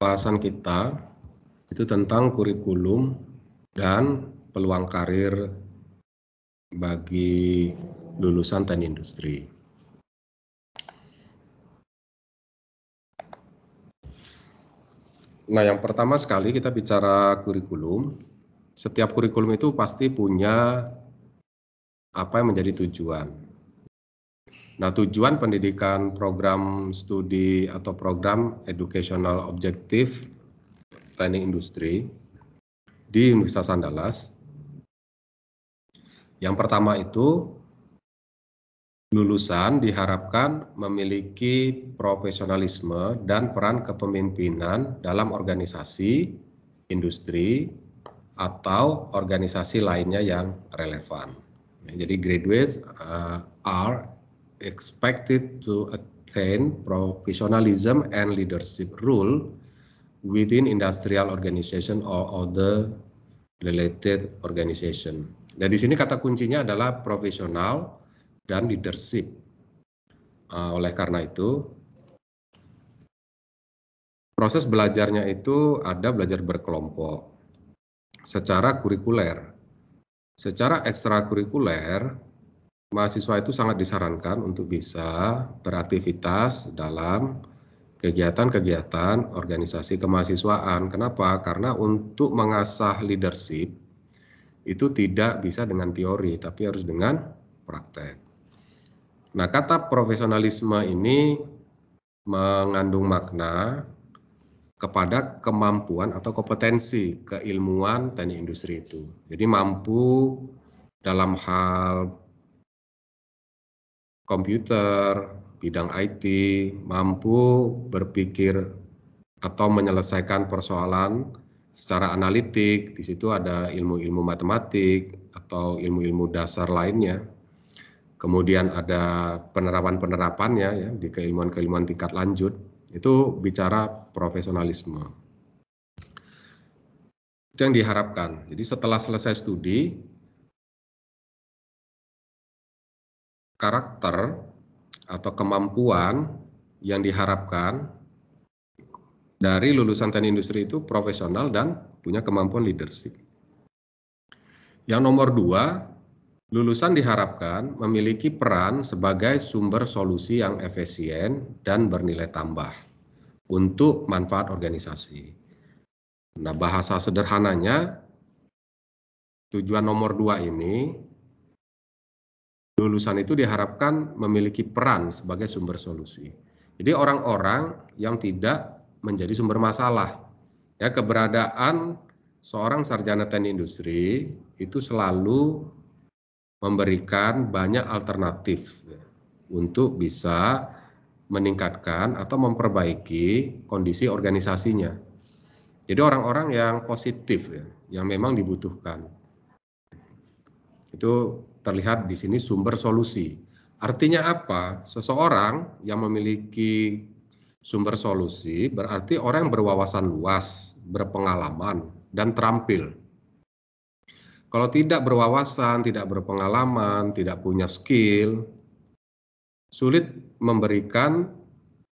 Bahasan kita itu tentang kurikulum dan peluang karir bagi lulusan teknik industri. Nah, yang pertama sekali kita bicara kurikulum. Setiap kurikulum itu pasti punya apa yang menjadi tujuan. Nah, tujuan pendidikan program studi atau program educational objective teknik industri di Universitas Andalas. Yang pertama itu, lulusan diharapkan memiliki profesionalisme dan peran kepemimpinan dalam organisasi, industri, atau organisasi lainnya yang relevan. Jadi graduates are expected to attain professionalism and leadership role within industrial organization or other related organization. Nah, di sini kata kuncinya adalah profesional dan leadership. Oleh karena itu, proses belajarnya itu ada belajar berkelompok secara kurikuler. Secara ekstrakurikuler, mahasiswa itu sangat disarankan untuk bisa beraktivitas dalam kegiatan-kegiatan organisasi kemahasiswaan. Kenapa? Karena untuk mengasah leadership itu tidak bisa dengan teori, tapi harus dengan praktek. Nah, kata profesionalisme ini mengandung makna kepada kemampuan atau kompetensi keilmuan teknik industri itu. Jadi mampu dalam hal komputer, bidang IT, mampu berpikir atau menyelesaikan persoalan secara analitik. Di situ ada ilmu-ilmu matematik atau ilmu-ilmu dasar lainnya. Kemudian ada penerapan-penerapannya ya di keilmuan-keilmuan tingkat lanjut. Itu bicara profesionalisme. Itu yang diharapkan. Jadi setelah selesai studi, karakter atau kemampuan yang diharapkan dari lulusan teknik industri itu profesional dan punya kemampuan leadership. Yang nomor 2, lulusan diharapkan memiliki peran sebagai sumber solusi yang efisien dan bernilai tambah untuk manfaat organisasi. Nah, bahasa sederhananya, tujuan nomor 2 ini, lulusan itu diharapkan memiliki peran sebagai sumber solusi. Jadi orang-orang yang tidak menjadi sumber masalah. Ya, keberadaan seorang sarjana teknik industri itu selalu memberikan banyak alternatif ya, untuk bisa meningkatkan atau memperbaiki kondisi organisasinya. Jadi orang-orang yang positif ya, yang memang dibutuhkan. Itu terlihat di sini sumber solusi. Artinya apa? Seseorang yang memiliki sumber solusi berarti orang yang berwawasan luas, berpengalaman, dan terampil. Kalau tidak berwawasan, tidak berpengalaman, tidak punya skill, sulit memberikan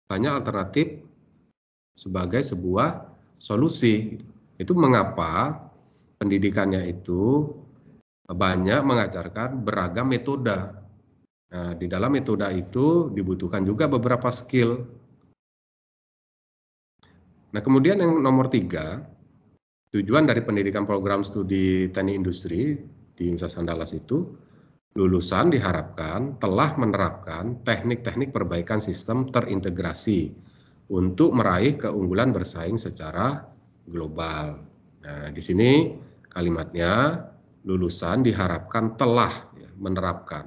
banyak alternatif sebagai sebuah solusi. Itu mengapa pendidikannya itu banyak mengajarkan beragam metode. Nah, di dalam metode itu dibutuhkan juga beberapa skill. Nah, kemudian yang nomor 3, tujuan dari pendidikan program studi teknik industri di Universitas Andalas itu, lulusan diharapkan telah menerapkan teknik-teknik perbaikan sistem terintegrasi untuk meraih keunggulan bersaing secara global. Nah, di sini kalimatnya, lulusan diharapkan telah ya, menerapkan.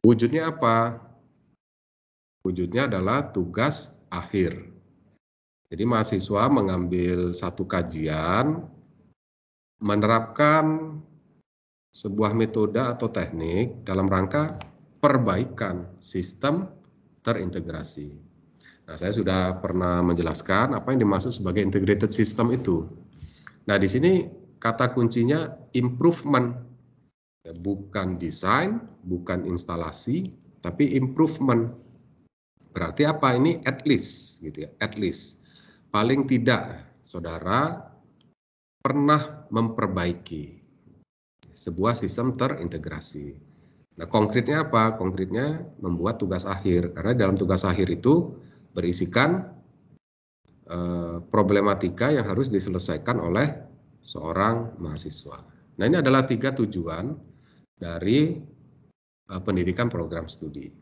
Wujudnya apa? Wujudnya adalah tugas akhir. Jadi mahasiswa mengambil satu kajian, menerapkan sebuah metode atau teknik dalam rangka perbaikan sistem terintegrasi. Nah, saya sudah pernah menjelaskan apa yang dimaksud sebagai integrated system itu. Nah, di sini kata kuncinya improvement, bukan desain, bukan instalasi, tapi improvement. Berarti apa? Ini at least, gitu ya, at least. paling tidak saudara pernah memperbaiki sebuah sistem terintegrasi. Nah, konkretnya apa? Konkretnya membuat tugas akhir, karena dalam tugas akhir itu berisikan problematika yang harus diselesaikan oleh seorang mahasiswa. Nah, ini adalah 3 tujuan dari pendidikan program studi.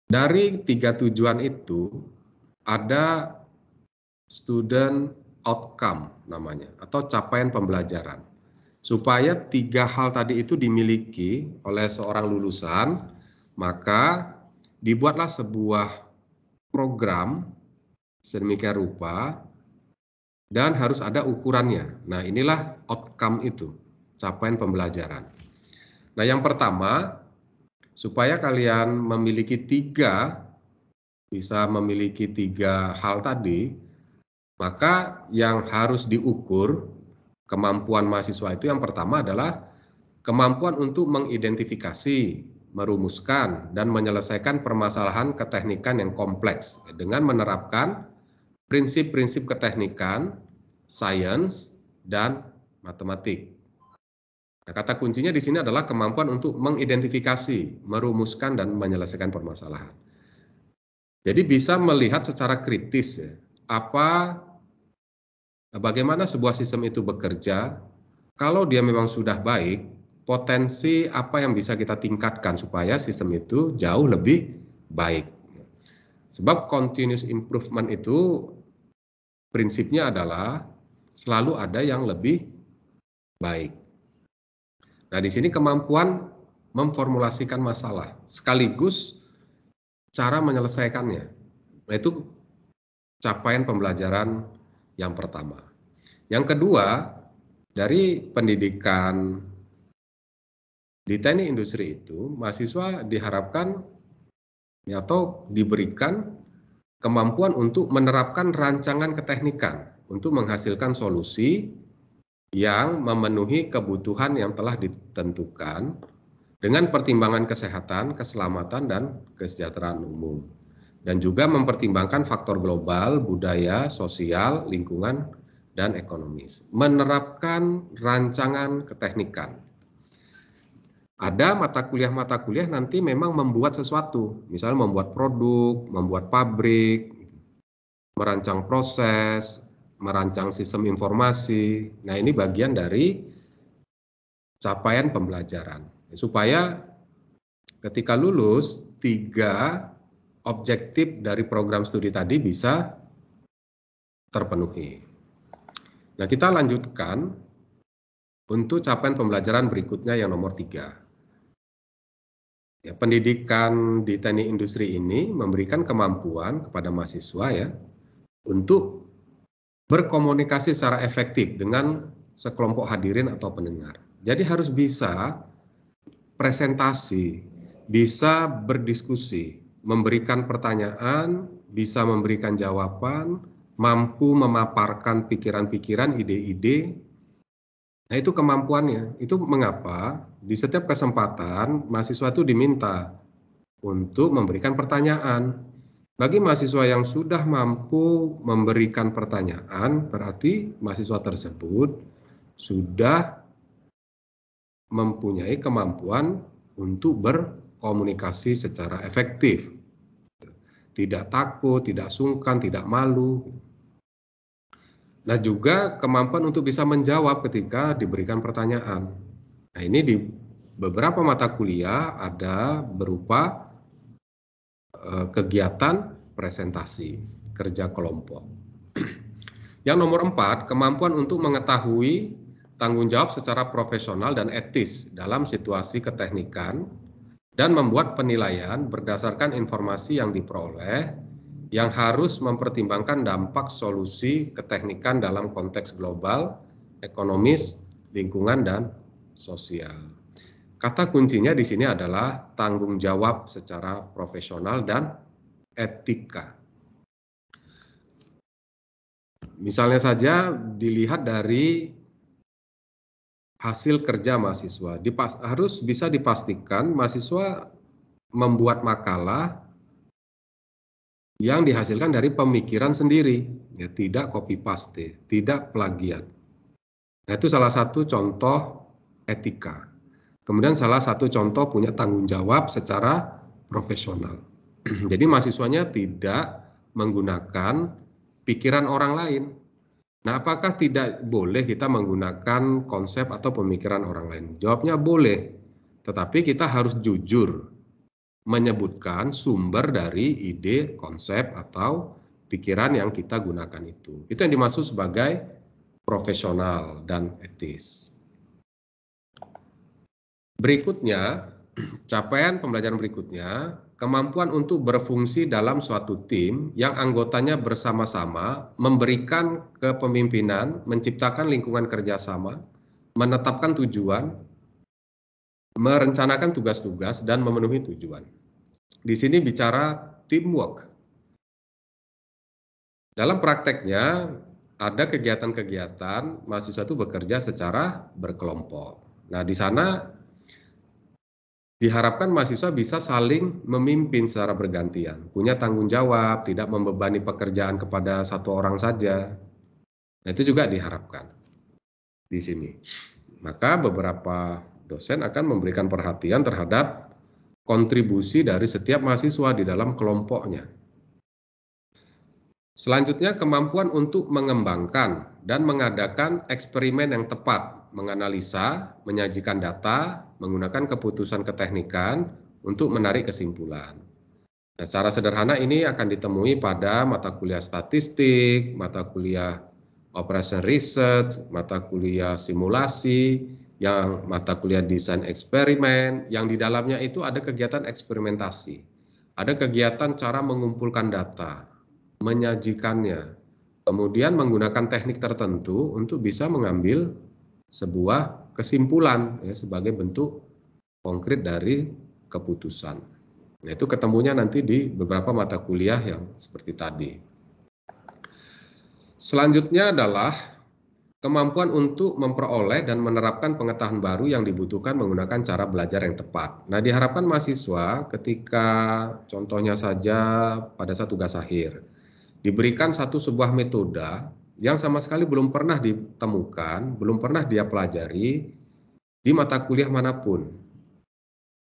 Dari 3 tujuan itu ada student outcome namanya, atau capaian pembelajaran. Supaya 3 hal tadi itu dimiliki oleh seorang lulusan, maka dibuatlah sebuah program sedemikian rupa dan harus ada ukurannya. Nah, inilah outcome itu, capaian pembelajaran. Nah, yang pertama, supaya kalian bisa memiliki 3 hal tadi, maka yang harus diukur kemampuan mahasiswa itu yang pertama adalah kemampuan untuk mengidentifikasi, merumuskan, dan menyelesaikan permasalahan keteknikan yang kompleks dengan menerapkan prinsip-prinsip keteknikan, sains, dan matematik. Nah, kata kuncinya di sini adalah kemampuan untuk mengidentifikasi, merumuskan, dan menyelesaikan permasalahan. Jadi bisa melihat secara kritis ya, bagaimana sebuah sistem itu bekerja. Kalau dia memang sudah baik, potensi apa yang bisa kita tingkatkan supaya sistem itu jauh lebih baik. Sebab continuous improvement itu prinsipnya adalah selalu ada yang lebih baik. Nah, di sini kemampuan memformulasikan masalah sekaligus cara menyelesaikannya. Nah, itu capaian pembelajaran yang pertama. Yang kedua, dari pendidikan di teknik industri itu, mahasiswa diharapkan atau diberikan kemampuan untuk menerapkan rancangan keteknikan untuk menghasilkan solusi yang memenuhi kebutuhan yang telah ditentukan dengan pertimbangan kesehatan, keselamatan, dan kesejahteraan umum. Dan juga mempertimbangkan faktor global, budaya, sosial, lingkungan, dan ekonomis. Menerapkan rancangan keteknikan. Ada mata kuliah nanti memang membuat sesuatu, misalnya membuat produk, membuat pabrik, merancang proses, merancang sistem informasi. Nah, ini bagian dari capaian pembelajaran. Supaya ketika lulus, 3 objektif dari program studi tadi bisa terpenuhi. Nah, kita lanjutkan untuk capaian pembelajaran berikutnya yang nomor 3. Ya, pendidikan di teknik industri ini memberikan kemampuan kepada mahasiswa ya untuk berkomunikasi secara efektif dengan sekelompok hadirin atau pendengar. Jadi harus bisa presentasi, bisa berdiskusi, memberikan pertanyaan, bisa memberikan jawaban, mampu memaparkan pikiran-pikiran, ide-ide. Nah, itu kemampuannya. Itu mengapa di setiap kesempatan mahasiswa itu diminta untuk memberikan pertanyaan. Bagi mahasiswa yang sudah mampu memberikan pertanyaan, berarti mahasiswa tersebut sudah mempunyai kemampuan untuk berkomunikasi secara efektif. Tidak takut, tidak sungkan, tidak malu. Nah, juga kemampuan untuk bisa menjawab ketika diberikan pertanyaan. Nah, ini di beberapa mata kuliah ada berupa kegiatan presentasi, kerja kelompok. Yang nomor 4, kemampuan untuk mengetahui tanggung jawab secara profesional dan etis dalam situasi keteknikan dan membuat penilaian berdasarkan informasi yang diperoleh yang harus mempertimbangkan dampak solusi keteknikan dalam konteks global, ekonomis, lingkungan, dan sosial. Kata kuncinya di sini adalah tanggung jawab secara profesional dan etika. Misalnya saja dilihat dari hasil kerja mahasiswa, harus bisa dipastikan mahasiswa membuat makalah yang dihasilkan dari pemikiran sendiri, ya, tidak copy paste, tidak plagiat. Nah, itu salah satu contoh etika. Kemudian salah satu contoh punya tanggung jawab secara profesional. Jadi mahasiswanya tidak menggunakan pikiran orang lain. Nah, apakah tidak boleh kita menggunakan konsep atau pemikiran orang lain? Jawabnya boleh, tetapi kita harus jujur menyebutkan sumber dari ide, konsep, atau pikiran yang kita gunakan itu. Itu yang dimaksud sebagai profesional dan etis. Berikutnya, capaian pembelajaran berikutnya, kemampuan untuk berfungsi dalam suatu tim yang anggotanya bersama-sama memberikan kepemimpinan, menciptakan lingkungan kerjasama, menetapkan tujuan, merencanakan tugas-tugas, dan memenuhi tujuan. Di sini bicara teamwork. Dalam prakteknya, ada kegiatan-kegiatan mahasiswa itu bekerja secara berkelompok. Nah, di sana diharapkan mahasiswa bisa saling memimpin secara bergantian, punya tanggung jawab, tidak membebani pekerjaan kepada satu orang saja. Nah, itu juga diharapkan di sini. Maka beberapa dosen akan memberikan perhatian terhadap kontribusi dari setiap mahasiswa di dalam kelompoknya. Selanjutnya, kemampuan untuk mengembangkan dan mengadakan eksperimen yang tepat, menganalisa, menyajikan data, menggunakan keputusan keteknikan untuk menarik kesimpulan. Nah, secara sederhana ini akan ditemui pada mata kuliah statistik, mata kuliah operation research, mata kuliah simulasi, yang mata kuliah desain eksperimen, yang di dalamnya itu ada kegiatan eksperimentasi, ada kegiatan cara mengumpulkan data, menyajikannya, kemudian menggunakan teknik tertentu untuk bisa mengambil sebuah kesimpulan, ya, sebagai bentuk konkret dari keputusan. Nah, itu ketemunya nanti di beberapa mata kuliah yang seperti tadi. Selanjutnya adalah kemampuan untuk memperoleh dan menerapkan pengetahuan baru yang dibutuhkan menggunakan cara belajar yang tepat. Nah, diharapkan mahasiswa ketika contohnya saja pada saat tugas akhir, diberikan sebuah metode yang sama sekali belum pernah ditemukan, belum pernah dia pelajari di mata kuliah manapun.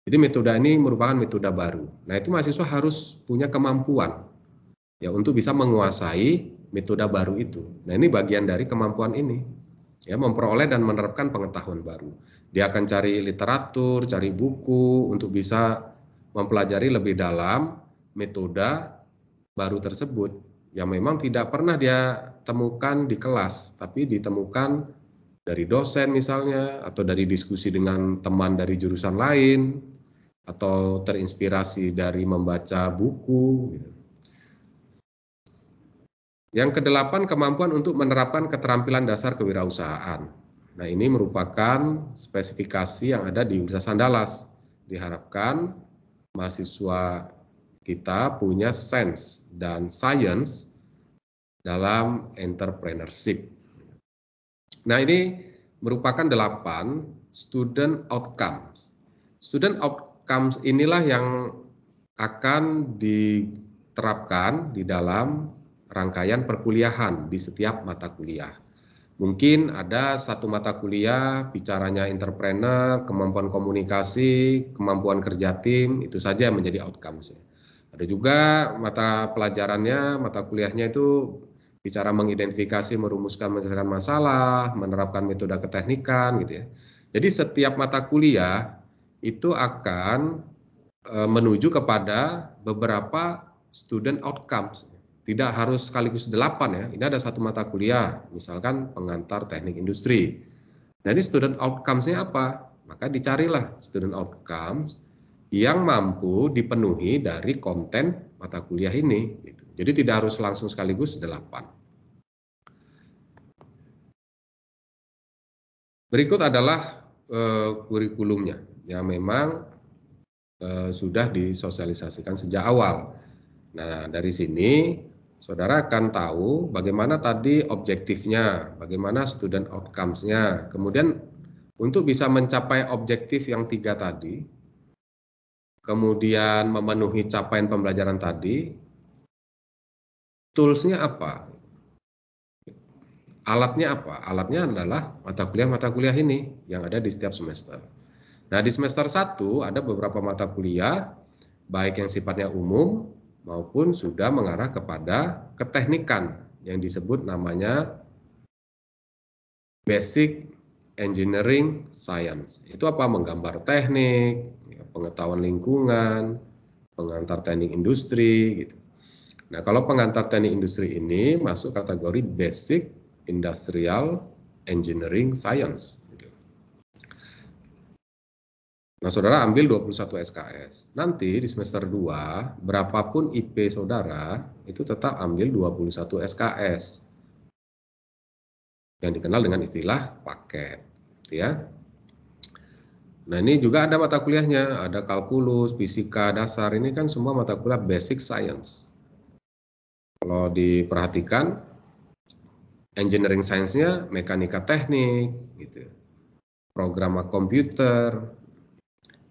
Jadi metode ini merupakan metode baru. Nah, itu mahasiswa harus punya kemampuan, ya, untuk bisa menguasai metode baru itu. Nah, ini bagian dari kemampuan ini, ya, memperoleh dan menerapkan pengetahuan baru. Dia akan cari literatur, cari buku untuk bisa mempelajari lebih dalam metode baru tersebut yang memang tidak pernah dia temukan di kelas, tapi ditemukan dari dosen misalnya, atau dari diskusi dengan teman dari jurusan lain, atau terinspirasi dari membaca buku. Yang kedelapan, kemampuan untuk menerapkan keterampilan dasar kewirausahaan. Nah, ini merupakan spesifikasi yang ada di Universitas Andalas. Diharapkan mahasiswa kita punya sense dan science dalam entrepreneurship. Nah, ini merupakan 8 student outcomes. Student outcomes inilah yang akan diterapkan di dalam rangkaian perkuliahan di setiap mata kuliah. Mungkin ada satu mata kuliah bicaranya entrepreneur, kemampuan komunikasi, kemampuan kerja tim, itu saja yang menjadi outcomes. Ada juga mata pelajarannya, mata kuliahnya itu bicara mengidentifikasi, merumuskan, menyelesaikan masalah, menerapkan metode keteknikan, gitu ya. Jadi setiap mata kuliah itu akan menuju kepada beberapa student outcomes. Tidak harus sekaligus 8 ya. Ini ada satu mata kuliah, misalkan pengantar teknik industri. Nah, ini student outcomes-nya apa? Maka dicarilah student outcomes yang mampu dipenuhi dari konten mata kuliah ini. Jadi tidak harus langsung sekaligus 8. Berikut adalah kurikulumnya yang memang sudah disosialisasikan sejak awal. Nah, dari sini saudara akan tahu bagaimana tadi objektifnya, bagaimana student outcomes-nya. Kemudian untuk bisa mencapai objektif yang 3 tadi, kemudian memenuhi capaian pembelajaran tadi, Tools-nya apa? Alatnya apa? Alatnya adalah mata kuliah ini yang ada di setiap semester. Nah, di semester 1 ada beberapa mata kuliah, baik yang sifatnya umum maupun sudah mengarah kepada keteknikan yang disebut namanya Basic Engineering Science. Itu apa? Menggambar teknik, pengetahuan lingkungan, pengantar teknik industri, gitu. Nah, kalau pengantar teknik industri ini masuk kategori Basic Industrial Engineering Science. Nah, saudara ambil 21 SKS. Nanti di semester 2, berapapun IP saudara, itu tetap ambil 21 SKS. Yang dikenal dengan istilah paket. Ya. Nah, ini juga ada mata kuliahnya, ada kalkulus, fisika dasar, ini kan semua mata kuliah basic science. Kalau diperhatikan, engineering science-nya mekanika teknik, gitu. Program komputer,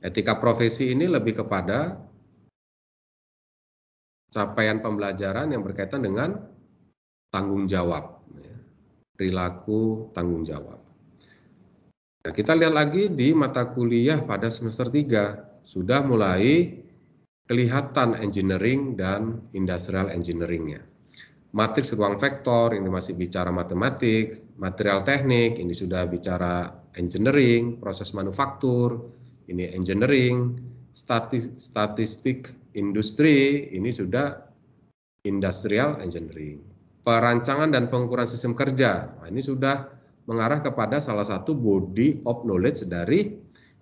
etika profesi ini lebih kepada capaian pembelajaran yang berkaitan dengan tanggung jawab, perilaku tanggung jawab. Nah, kita lihat lagi di mata kuliah pada semester 3, sudah mulai kelihatan engineering dan industrial engineering-nya. Matriks ruang vektor, ini masih bicara matematik, material teknik, ini sudah bicara engineering, proses manufaktur, ini engineering, statistik industri, ini sudah industrial engineering. Perancangan dan pengukuran sistem kerja, nah, ini sudah mengarah kepada salah satu body of knowledge dari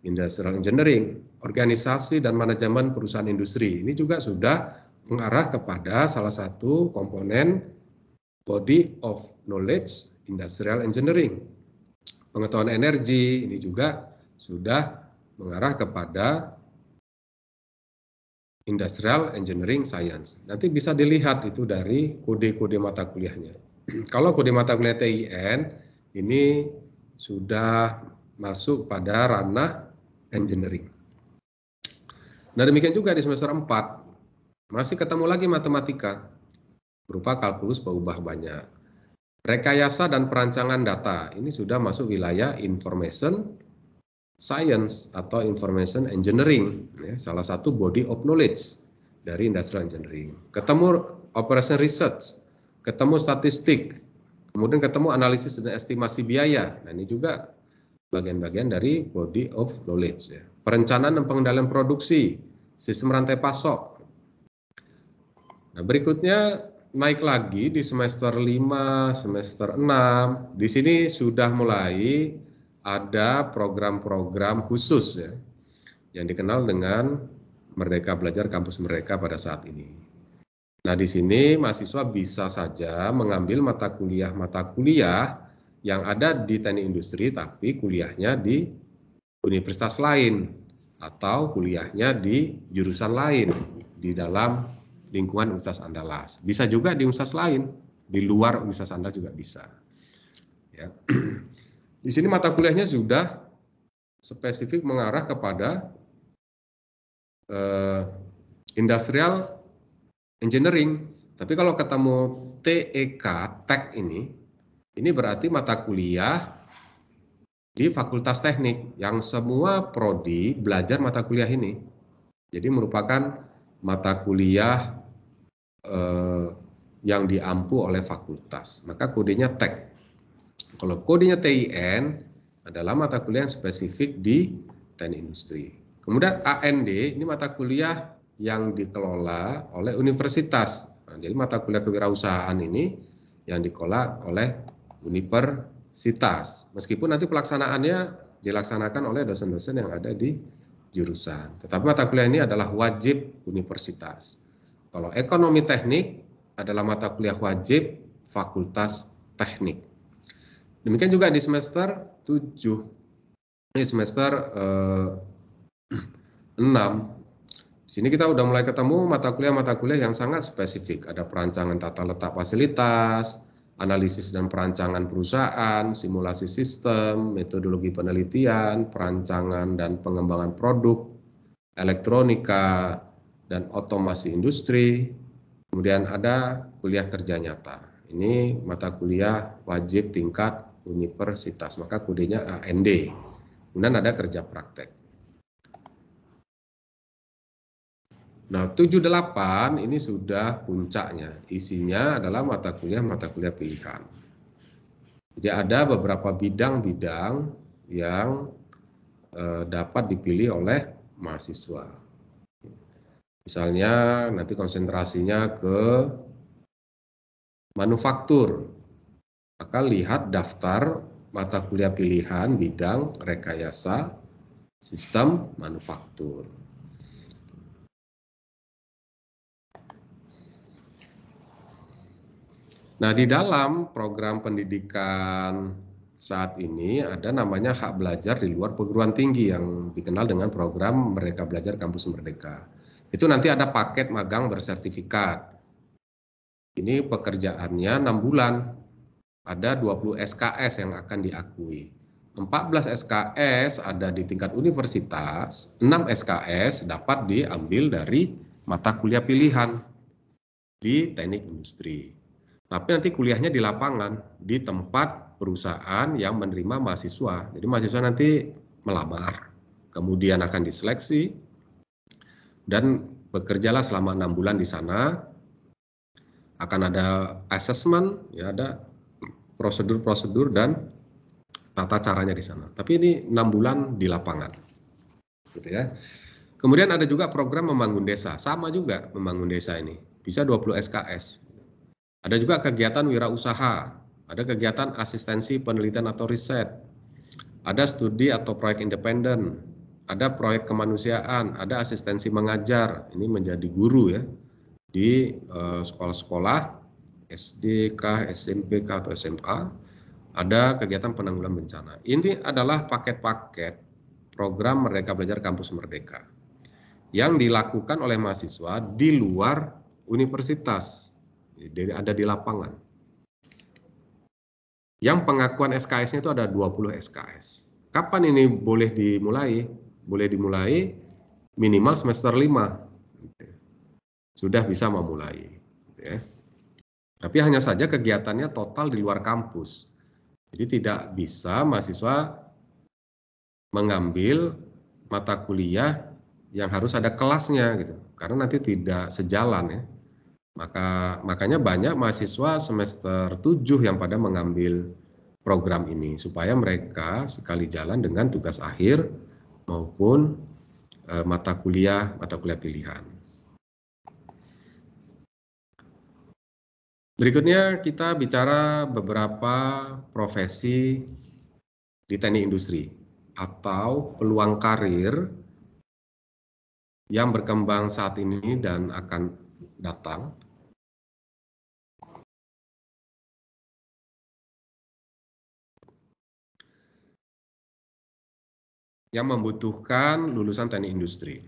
industrial engineering. Organisasi dan manajemen perusahaan industri, ini juga sudah mengarah kepada salah satu komponen body of knowledge industrial engineering. Pengetahuan energi, ini juga sudah mengarah kepada Industrial Engineering Science. Nanti bisa dilihat itu dari kode-kode mata kuliahnya. Kalau kode mata kuliah TIN ini sudah masuk pada ranah engineering. Nah, demikian juga di semester 4 masih ketemu lagi matematika berupa kalkulus peubah banyak. Rekayasa dan perancangan data ini sudah masuk wilayah information science atau information engineering, ya, salah satu body of knowledge dari industrial engineering. Ketemu operation research, ketemu statistik, kemudian ketemu analisis dan estimasi biaya. Nah, ini juga bagian-bagian dari body of knowledge. Ya. Perencanaan dan pengendalian produksi, sistem rantai pasok. Nah, berikutnya naik lagi di semester 5, semester 6. Di sini sudah mulai ada program-program khusus ya, yang dikenal dengan Merdeka Belajar Kampus Merdeka pada saat ini. Nah, di sini mahasiswa bisa saja mengambil mata kuliah yang ada di teknik industri, tapi kuliahnya di universitas lain atau kuliahnya di jurusan lain di dalam lingkungan Universitas Andalas. Bisa juga di universitas lain, di luar Universitas Andalas juga bisa. Ya. Di sini mata kuliahnya sudah spesifik mengarah kepada industrial engineering. Tapi kalau ketemu TEK, TEK ini berarti mata kuliah di Fakultas Teknik yang semua prodi belajar mata kuliah ini. Jadi merupakan mata kuliah yang diampu oleh fakultas. Maka kodenya TEK. Kalau kodenya TIN adalah mata kuliah yang spesifik di teknik industri. Kemudian AND ini mata kuliah yang dikelola oleh universitas. Nah, jadi mata kuliah kewirausahaan ini yang dikelola oleh universitas. Meskipun nanti pelaksanaannya dilaksanakan oleh dosen-dosen yang ada di jurusan. Tetapi mata kuliah ini adalah wajib universitas. Kalau ekonomi teknik adalah mata kuliah wajib fakultas teknik. Demikian juga di semester 7, ini semester 6. Di sini kita udah mulai ketemu mata kuliah yang sangat spesifik. Ada perancangan tata letak fasilitas, analisis dan perancangan perusahaan, simulasi sistem, metodologi penelitian, perancangan dan pengembangan produk, elektronika, dan otomasi industri, Kemudian ada kuliah kerja nyata. Ini mata kuliah wajib tingkat universitas, maka kodenya AND. Kemudian ada kerja praktek. Nah, 78 ini sudah puncaknya. Isinya adalah mata kuliah pilihan. Jadi ada beberapa bidang-bidang yang dapat dipilih oleh mahasiswa. Misalnya nanti konsentrasinya ke manufaktur. Maka lihat daftar mata kuliah pilihan bidang rekayasa sistem manufaktur. Nah, di dalam program pendidikan saat ini ada namanya hak belajar di luar perguruan tinggi yang dikenal dengan program Merdeka Belajar Kampus Merdeka. Itu nanti ada paket magang bersertifikat. Ini pekerjaannya 6 bulan. Ada 20 SKS yang akan diakui. 14 SKS ada di tingkat universitas, 6 SKS dapat diambil dari mata kuliah pilihan di teknik industri. Tapi nanti kuliahnya di lapangan, di tempat perusahaan yang menerima mahasiswa. Jadi mahasiswa nanti melamar, kemudian akan diseleksi, dan bekerjalah selama 6 bulan di sana. Akan ada assessment, ya ada prosedur-prosedur dan tata caranya di sana. Tapi ini 6 bulan di lapangan. Gitu ya. Kemudian ada juga program membangun desa, sama juga membangun desa ini. Bisa 20 SKS. Ada juga kegiatan wirausaha, ada kegiatan asistensi penelitian atau riset, ada studi atau proyek independen, ada proyek kemanusiaan, ada asistensi mengajar, ini menjadi guru ya di sekolah-sekolah SD kah, SMP kah atau SMA, ada kegiatan penanggulangan bencana. Ini adalah paket-paket program Merdeka Belajar Kampus Merdeka yang dilakukan oleh mahasiswa di luar universitas. Jadi ada di lapangan. Yang pengakuan SKS-nya itu ada 20 SKS. Kapan ini boleh dimulai? Boleh dimulai minimal semester 5. Sudah bisa memulai. Tapi hanya saja kegiatannya total di luar kampus. Jadi tidak bisa mahasiswa mengambil mata kuliah yang harus ada kelasnya gitu. Karena nanti tidak sejalan ya. Makanya banyak mahasiswa semester 7 yang pada mengambil program ini supaya mereka sekali jalan dengan tugas akhir maupun mata kuliah pilihan. Berikutnya kita bicara beberapa profesi di teknik industri atau peluang karir yang berkembang saat ini dan akan datang. Yang membutuhkan lulusan teknik industri.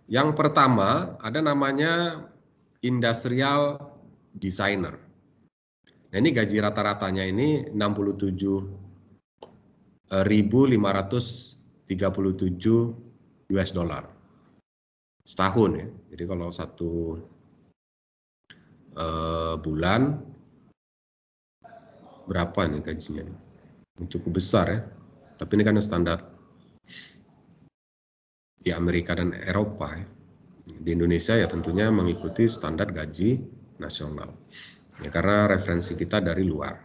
Yang pertama ada namanya industrial designer. Nah, ini gaji rata-ratanya ini 67.537 US dollar setahun ya. Jadi kalau satu bulan berapa nih gajinya? Cukup besar ya. Tapi ini kan standar di Amerika dan Eropa ya. Di Indonesia ya tentunya mengikuti standar gaji nasional. Ya, karena referensi kita dari luar.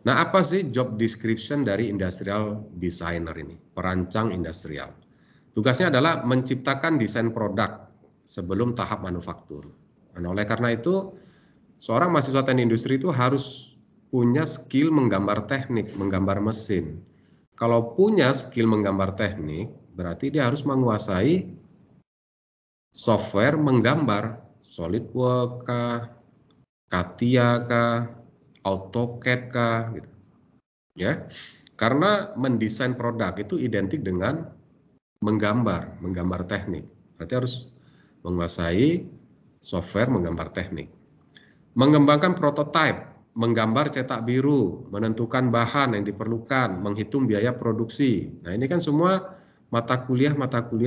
Nah, apa sih job description dari industrial designer ini? Perancang industrial. Tugasnya adalah menciptakan desain produk sebelum tahap manufaktur. Nah, oleh karena itu, seorang mahasiswa teknik industri itu harus punya skill menggambar teknik, menggambar mesin. Kalau punya skill menggambar teknik, berarti dia harus menguasai software menggambar, SolidWorks kah, CATIA kah, AutoCAD kah, gitu. Ya, karena mendesain produk itu identik dengan menggambar teknik. Berarti harus menguasai software menggambar teknik. Mengembangkan prototipe, menggambar cetak biru, menentukan bahan yang diperlukan, menghitung biaya produksi. Nah, ini kan semua mata kuliah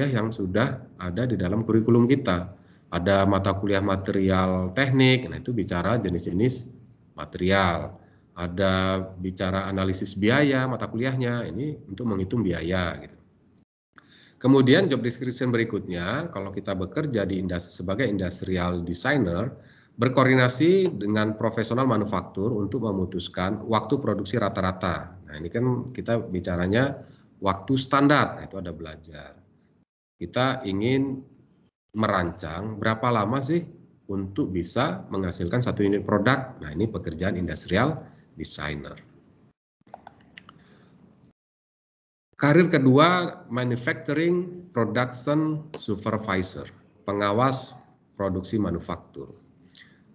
yang sudah ada di dalam kurikulum kita. Ada mata kuliah material teknik, nah itu bicara jenis-jenis material. Ada bicara analisis biaya mata kuliahnya, ini untuk menghitung biaya gitu. Kemudian job description berikutnya, kalau kita bekerja sebagai industrial designer, berkoordinasi dengan profesional manufaktur untuk memutuskan waktu produksi rata-rata. Nah ini kan kita bicaranya waktu standar, nah, itu ada belajar. Kita ingin merancang berapa lama sih untuk bisa menghasilkan satu unit produk. Nah ini pekerjaan industrial designer. Karir kedua, manufacturing production supervisor, pengawas produksi manufaktur.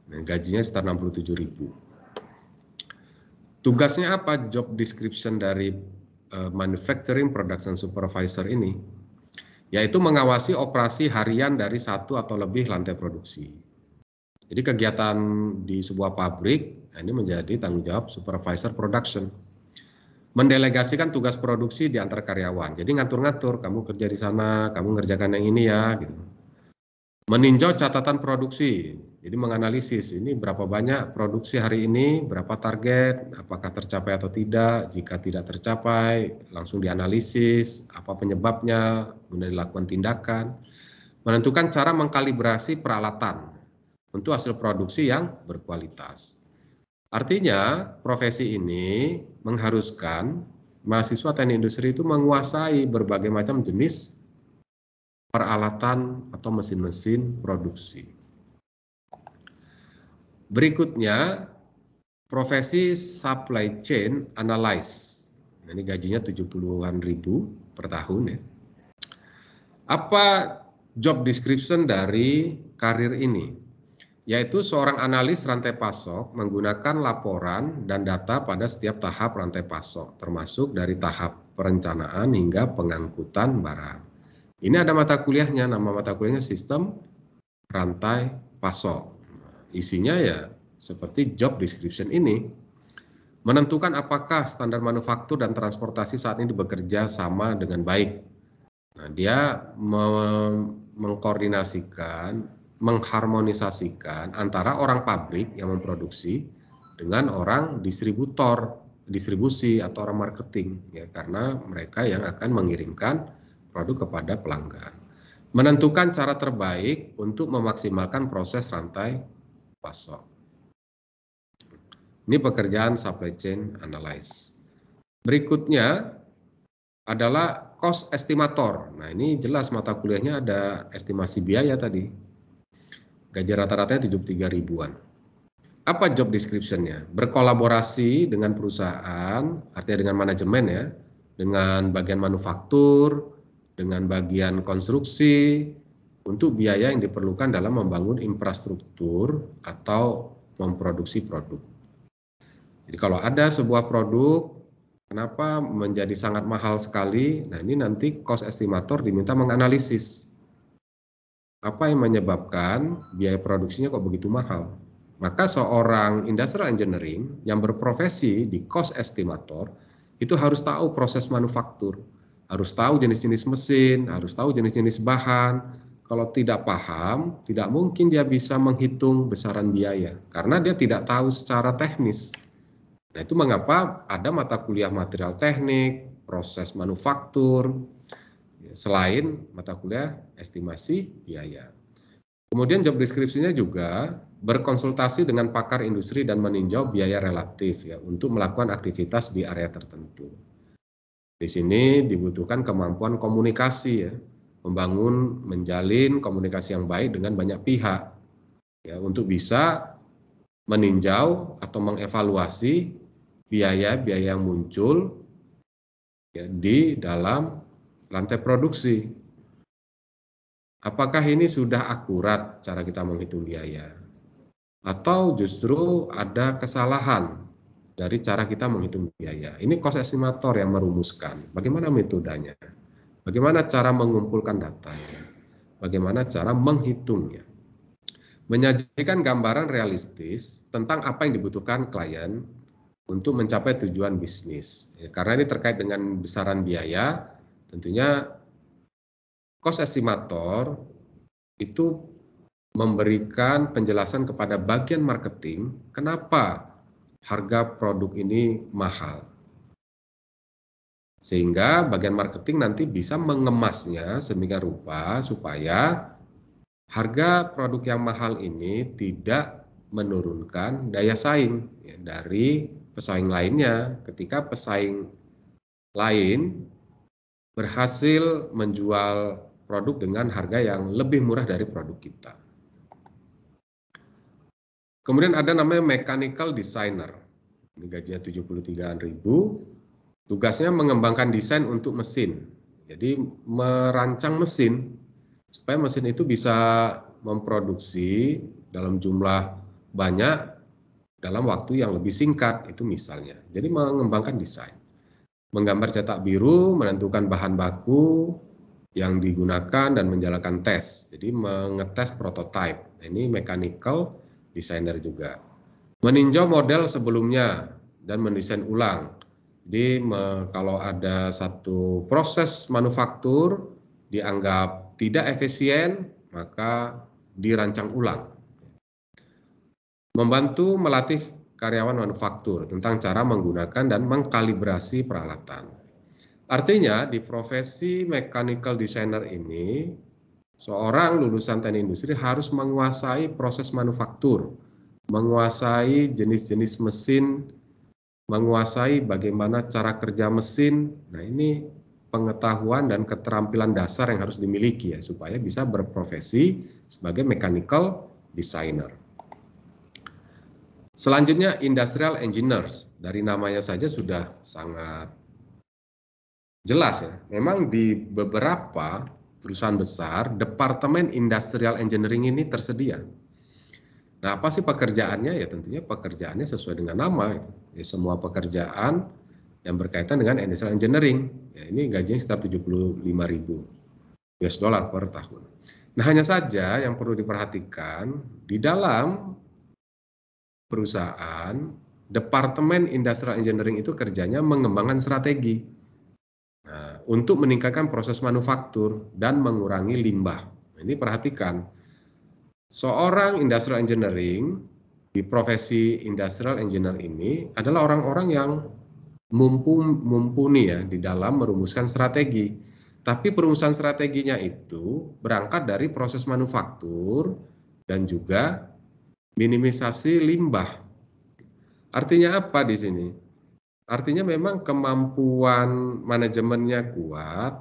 Nah, gajinya sekitar 67.000. Tugasnya apa? Job description dari manufacturing production supervisor ini, yaitu mengawasi operasi harian dari satu atau lebih lantai produksi. Jadi kegiatan di sebuah pabrik, nah ini menjadi tanggung jawab supervisor production. Mendelegasikan tugas produksi di antar karyawan. Jadi ngatur-ngatur, kamu kerja di sana, kamu ngerjakan yang ini ya, gitu. Meninjau catatan produksi, jadi menganalisis ini berapa banyak produksi hari ini, berapa target, apakah tercapai atau tidak. Jika tidak tercapai, langsung dianalisis, apa penyebabnya, kemudian dilakukan tindakan. Menentukan cara mengkalibrasi peralatan untuk hasil produksi yang berkualitas. Artinya, profesi ini mengharuskan mahasiswa teknik industri itu menguasai berbagai macam jenis peralatan atau mesin-mesin produksi. Berikutnya, profesi supply chain analyst. Ini gajinya 70-an ribu per tahun ya. Apa job description dari karir ini? Yaitu seorang analis rantai pasok menggunakan laporan dan data pada setiap tahap rantai pasok, termasuk dari tahap perencanaan hingga pengangkutan barang. Ini ada mata kuliahnya, nama mata kuliahnya sistem rantai pasok. Isinya ya seperti job description ini, menentukan apakah standar manufaktur dan transportasi saat ini bekerja sama dengan baik. Nah, dia mengkoordinasikan, mengharmonisasikan antara orang pabrik yang memproduksi dengan orang distribusi atau orang marketing ya, karena mereka yang akan mengirimkan produk kepada pelanggan. Menentukan cara terbaik untuk memaksimalkan proses rantai pasok. Ini pekerjaan supply chain analyst. Berikutnya adalah cost estimator. Nah, ini jelas mata kuliahnya ada estimasi biaya tadi. Gaji rata-ratanya 73 ribuan. Apa job description-nya? Berkolaborasi dengan perusahaan, artinya dengan manajemen ya, dengan bagian manufaktur, dengan bagian konstruksi, untuk biaya yang diperlukan dalam membangun infrastruktur atau memproduksi produk. Jadi kalau ada sebuah produk, kenapa menjadi sangat mahal sekali? Nah ini nanti cost estimator diminta menganalisis. Apa yang menyebabkan biaya produksinya kok begitu mahal? Maka seorang industrial engineering yang berprofesi di cost estimator itu harus tahu proses manufaktur, harus tahu jenis-jenis mesin, harus tahu jenis-jenis bahan. Kalau tidak paham, tidak mungkin dia bisa menghitung besaran biaya karena dia tidak tahu secara teknis. Nah, itu mengapa ada mata kuliah material teknik, proses manufaktur, selain mata kuliah estimasi biaya. Kemudian job deskripsinya juga berkonsultasi dengan pakar industri dan meninjau biaya relatif ya untuk melakukan aktivitas di area tertentu. Di sini dibutuhkan kemampuan komunikasi ya, menjalin komunikasi yang baik dengan banyak pihak ya untuk bisa meninjau atau mengevaluasi biaya-biaya yang muncul ya, di dalam rantai produksi. Apakah ini sudah akurat cara kita menghitung biaya? Atau justru ada kesalahan dari cara kita menghitung biaya? Ini cost estimator yang merumuskan. Bagaimana metodenya? Bagaimana cara mengumpulkan datanya? Bagaimana cara menghitungnya? Menyajikan gambaran realistis tentang apa yang dibutuhkan klien untuk mencapai tujuan bisnis. Ya, karena ini terkait dengan besaran biaya, tentunya cost estimator itu memberikan penjelasan kepada bagian marketing kenapa harga produk ini mahal. Sehingga bagian marketing nanti bisa mengemasnya sedemikian rupa supaya harga produk yang mahal ini tidak menurunkan daya saing ya, dari pesaing lainnya. Ketika pesaing lain berhasil menjual produk dengan harga yang lebih murah dari produk kita. Kemudian ada namanya mechanical designer. Ini gajinya 73.000. Tugasnya mengembangkan desain untuk mesin. Jadi merancang mesin supaya mesin itu bisa memproduksi dalam jumlah banyak dalam waktu yang lebih singkat, itu misalnya. Jadi mengembangkan desain. Menggambar cetak biru, menentukan bahan baku yang digunakan dan menjalankan tes. Jadi mengetes prototype. Ini mechanical designer juga. Meninjau model sebelumnya dan mendesain ulang. Jadi kalau ada satu proses manufaktur dianggap tidak efisien, maka dirancang ulang. Membantu melatih karyawan manufaktur tentang cara menggunakan dan mengkalibrasi peralatan. Artinya di profesi mechanical designer ini, seorang lulusan teknik industri harus menguasai proses manufaktur, menguasai jenis-jenis mesin, menguasai bagaimana cara kerja mesin. Nah, ini pengetahuan dan keterampilan dasar yang harus dimiliki ya supaya bisa berprofesi sebagai mechanical designer. Selanjutnya industrial engineers. Dari namanya saja sudah sangat jelas ya. Memang di beberapa perusahaan besar departemen industrial engineering ini tersedia. Nah, apa sih pekerjaannya? Ya tentunya pekerjaannya sesuai dengan nama. Ya, semua pekerjaan yang berkaitan dengan industrial engineering. Ya, ini gajinya sekitar 75.000 US dollar per tahun. Nah, hanya saja yang perlu diperhatikan di dalam perusahaan, departemen industrial engineering itu kerjanya mengembangkan strategi. Nah, untuk meningkatkan proses manufaktur dan mengurangi limbah. Ini perhatikan. Seorang industrial engineering di profesi industrial engineer ini adalah orang-orang yang mumpuni ya di dalam merumuskan strategi. Tapi perumusan strateginya itu berangkat dari proses manufaktur dan juga minimisasi limbah. Artinya apa di sini? Artinya memang kemampuan manajemennya kuat,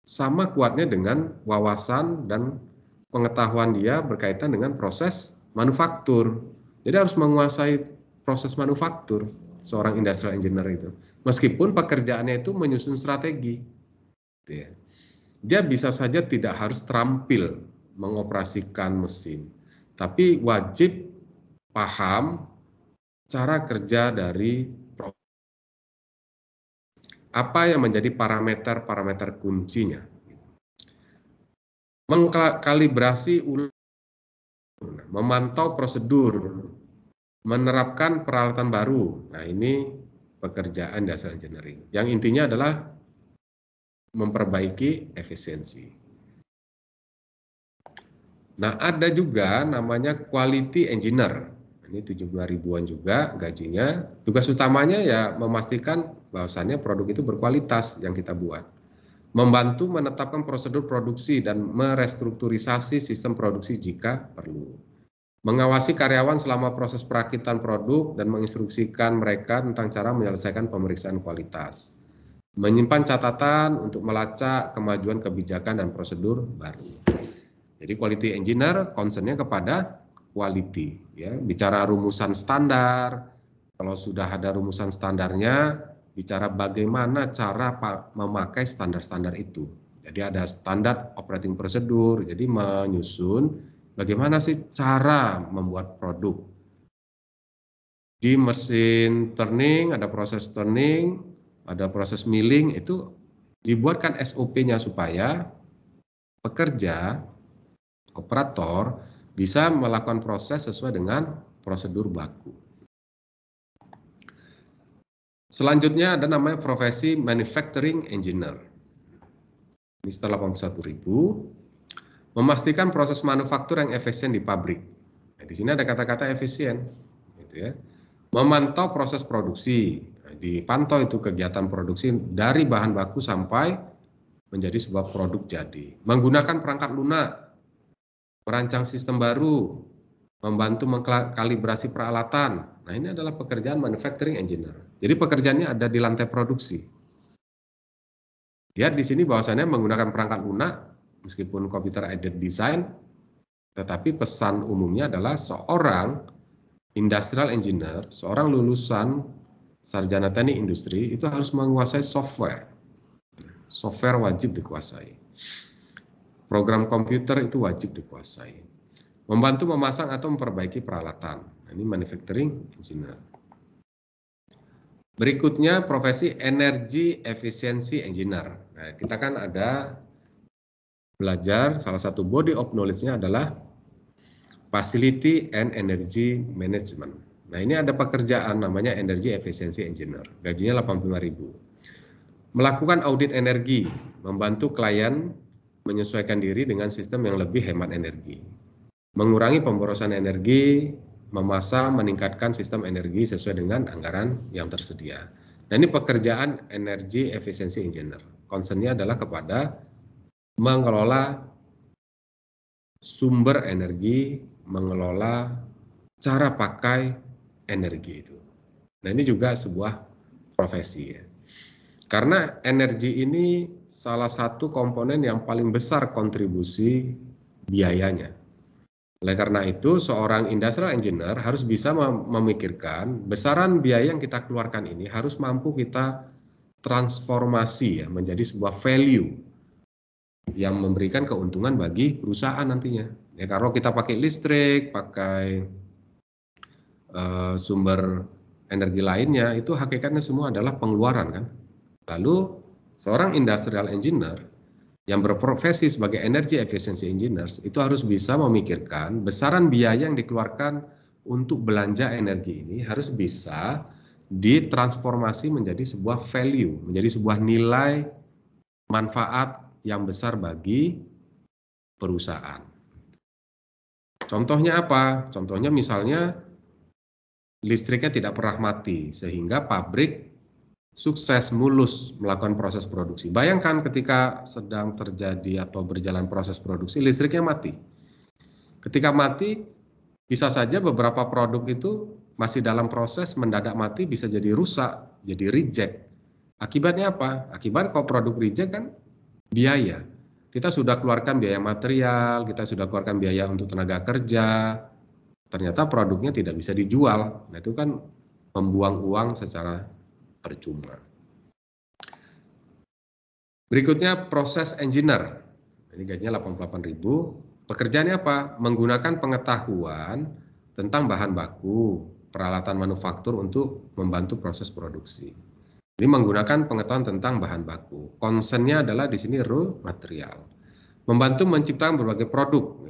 sama kuatnya dengan wawasan dan pengetahuan dia berkaitan dengan proses manufaktur. Jadi harus menguasai proses manufaktur seorang industrial engineer itu. Meskipun pekerjaannya itu menyusun strategi. Dia bisa saja tidak harus terampil mengoperasikan mesin, tapi wajib paham cara kerja dari apa yang menjadi parameter-parameter kuncinya. Mengkalibrasi ulang, memantau prosedur, menerapkan peralatan baru. Nah, ini pekerjaan dasar engineering. Yang intinya adalah memperbaiki efisiensi. Nah, ada juga namanya quality engineer. Ini 75.000-an juga gajinya. Tugas utamanya ya memastikan bahwasannya produk itu berkualitas yang kita buat. Membantu menetapkan prosedur produksi dan merestrukturisasi sistem produksi jika perlu. Mengawasi karyawan selama proses perakitan produk dan menginstruksikan mereka tentang cara menyelesaikan pemeriksaan kualitas. Menyimpan catatan untuk melacak kemajuan kebijakan dan prosedur baru. Jadi quality engineer concernnya kepada quality. Ya. Bicara rumusan standar, kalau sudah ada rumusan standarnya, bicara bagaimana cara memakai standar-standar itu. Jadi ada standar operating procedure, jadi menyusun bagaimana sih cara membuat produk. Di mesin turning, ada proses turning, ada proses milling, itu dibuatkan SOP-nya supaya pekerja, operator, bisa melakukan proses sesuai dengan prosedur baku. Selanjutnya ada namanya profesi manufacturing engineer. Ini setelah 81.000. Memastikan proses manufaktur yang efisien di pabrik. Nah, di sini ada kata-kata efisien, gitu ya. Memantau proses produksi, nah, dipantau itu kegiatan produksi dari bahan baku sampai menjadi sebuah produk jadi. Menggunakan perangkat lunak, merancang sistem baru, membantu mengkalibrasi peralatan. Nah, ini adalah pekerjaan manufacturing engineer. Jadi pekerjaannya ada di lantai produksi. Lihat di sini bahwasannya menggunakan perangkat lunak, meskipun computer aided design, tetapi pesan umumnya adalah seorang industrial engineer, seorang lulusan sarjana teknik industri itu harus menguasai software. Software wajib dikuasai. Program komputer itu wajib dikuasai. Membantu memasang atau memperbaiki peralatan. Nah, ini manufacturing engineer. Berikutnya profesi energy efficiency engineer. Nah, kita kan ada belajar, salah satu body of knowledge-nya adalah facility and energy management. Nah, ini ada pekerjaan namanya energy efficiency engineer. Gajinya 85.000. Melakukan audit energi, membantu klien menyesuaikan diri dengan sistem yang lebih hemat energi. Mengurangi pemborosan energi, memasang, meningkatkan sistem energi sesuai dengan anggaran yang tersedia. Nah, ini pekerjaan energy efficiency engineer. Concernnya adalah kepada mengelola sumber energi, mengelola cara pakai energi itu. Nah, ini juga sebuah profesi ya. Karena energi ini salah satu komponen yang paling besar kontribusi biayanya. Oleh karena itu, seorang industrial engineer harus bisa memikirkan besaran biaya yang kita keluarkan ini harus mampu kita transformasi ya menjadi sebuah value yang memberikan keuntungan bagi perusahaan nantinya. Ya, kalau kita pakai listrik, pakai sumber energi lainnya, itu hakikatnya semua adalah pengeluaran kan. Lalu seorang industrial engineer yang berprofesi sebagai energy efficiency engineers itu harus bisa memikirkan besaran biaya yang dikeluarkan untuk belanja energi ini harus bisa ditransformasi menjadi sebuah value, menjadi sebuah nilai manfaat yang besar bagi perusahaan. Contohnya apa? Contohnya misalnya listriknya tidak pernah mati sehingga pabrik sukses mulus melakukan proses produksi. Bayangkan ketika sedang terjadi atau berjalan proses produksi, listriknya mati. Ketika mati, bisa saja beberapa produk itu masih dalam proses mendadak mati, bisa jadi rusak, jadi reject. Akibatnya apa? Akibat kalau produk reject kan biaya. Kita sudah keluarkan biaya material, kita sudah keluarkan biaya untuk tenaga kerja, ternyata produknya tidak bisa dijual. Nah, itu kan membuang uang secara percuma. Berikutnya proses engineer. Ini gajinya 88.000. Pekerjaannya apa? Menggunakan pengetahuan tentang bahan baku, peralatan manufaktur untuk membantu proses produksi. Ini menggunakan pengetahuan tentang bahan baku. Concernnya adalah di sini raw material. Membantu menciptakan berbagai produk.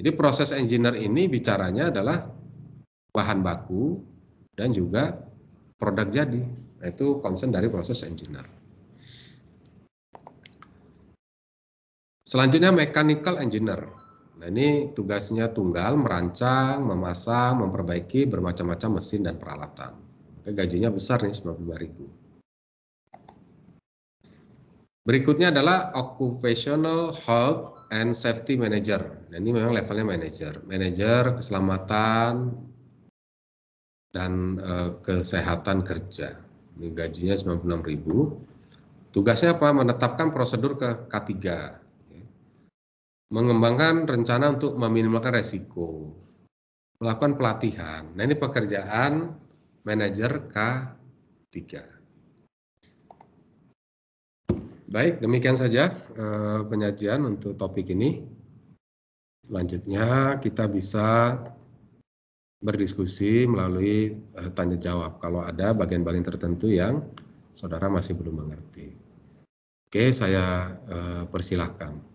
Jadi proses engineer ini bicaranya adalah bahan baku dan juga produk jadi. Nah, itu concern dari proses engineer. Selanjutnya mechanical engineer. Nah, ini tugasnya tunggal, merancang, memasang, memperbaiki bermacam-macam mesin dan peralatan. Gajinya besar nih, 95.000. Berikutnya adalah occupational health and safety manager. Nah, ini memang levelnya manager. Manager keselamatan dan kesehatan kerja. Ini gajinya 96.000. Tugasnya apa? Menetapkan prosedur ke K3. Mengembangkan rencana untuk meminimalkan resiko. Melakukan pelatihan. Nah, ini pekerjaan manajer K3. Baik, demikian saja penyajian untuk topik ini. Selanjutnya kita bisa berdiskusi melalui tanya jawab kalau ada bagian-bagian tertentu yang saudara masih belum mengerti. Oke, saya persilahkan.